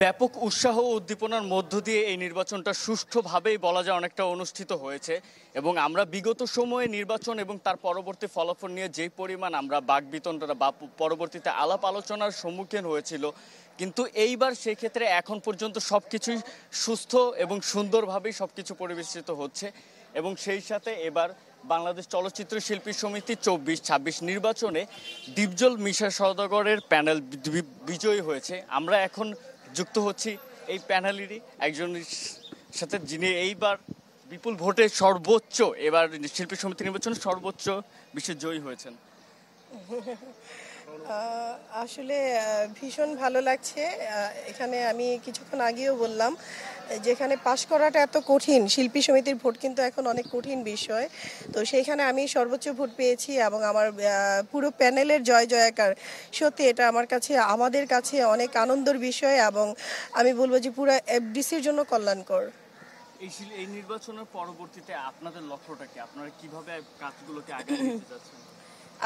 ব্যাপক উৎসাহ ও উদ্দীপনার মধ্য দিয়ে এই নির্বাচনটা সুষ্ঠুভাবেই বলা যায় অনেকটা অনুষ্ঠিত হয়েছে এবং আমরা বিগত সময়ে নির্বাচন এবং তার পরবর্তী ফলাফল নিয়ে যেই পরিমাণ আমরা বাকবিতণ্ডা বা পরবর্তীতে আলাপ আলোচনার সম্মুখীন হয়েছিল, কিন্তু এইবার সেই ক্ষেত্রে এখন পর্যন্ত সবকিছুই সুস্থ এবং সুন্দরভাবেই সবকিছু পরিবেশিত হচ্ছে এবং সেই সাথে এবার বাংলাদেশ চলচ্চিত্র শিল্পী সমিতি 24-26 নির্বাচনে ডিপজল মিশা সওদাগরের প্যানেল বিজয়ী হয়েছে। আমরা এখন যুক্ত হচ্ছি এই প্যানেলেরই একজনের সাথে, যিনি এইবার বিপুল ভোটে সর্বোচ্চ এবার শিল্পী সমিতি নির্বাচনে সর্বোচ্চ বিশেষ জয়ী হয়েছেন। আসলে ভীষণ ভালো লাগছে। এখানে আমি কিছুক্ষণ আগেও বললাম যেখানে পাশ করাটা এত কঠিন, শিল্পী সমিতির ভোট কিন্তু এখন অনেক কঠিন বিষয়। তো সেইখানে আমি সর্বোচ্চ ভোট পেয়েছি এবং আমার পুরো প্যানেলের জয় জয়কার। সত্যি এটা আমার কাছে, আমাদের কাছে অনেক আনন্দের বিষয় এবং আমি বলবো যে পুরো এফডিসির জন্য কল্যাণকর। এই নির্বাচনের পরবর্তীতে আপনাদের লক্ষ্যটা কি? আপনারা কিভাবে কাজগুলোকে আগায় নিতে যাচ্ছেন?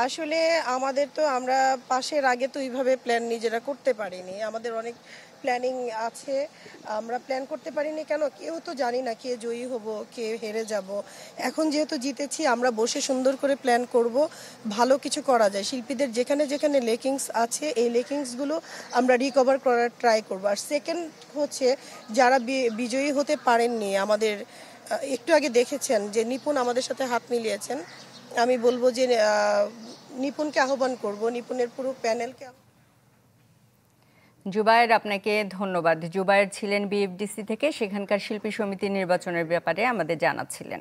আসলে আমাদের তো আমরা পাশের আগে তো এইভাবে প্ল্যান নিজেরা করতে পারিনি, আমাদের অনেক প্ল্যানিং আছে, আমরা প্ল্যান করতে পারিনি কেন, কেউ তো জানি না কে জয়ী হব কে হেরে যাব। এখন যেহেতু জিতেছি আমরা বসে সুন্দর করে প্ল্যান করব, ভালো কিছু করা যায়। শিল্পীদের যেখানে যেখানে লেকিংস আছে এই লেকিংসগুলো আমরা রিকভার করার ট্রাই করব। আর সেকেন্ড হচ্ছে যারা বিজয়ী হতে পারেননি, আমাদের একটু আগে দেখেছেন যে নিপুণ আমাদের সাথে হাত মিলিয়েছেন, আমি বলবো যে নিপুণকে আহ্বান করব, নিপুণের পুরো প্যানেলকে। জুবায়ের, আপনাকে ধন্যবাদ। জুবায়ের ছিলেন বিএফডিসি থেকে, সেখানকার শিল্পী সমিতি নির্বাচনের ব্যাপারে আমাদের জানাচ্ছিলেন।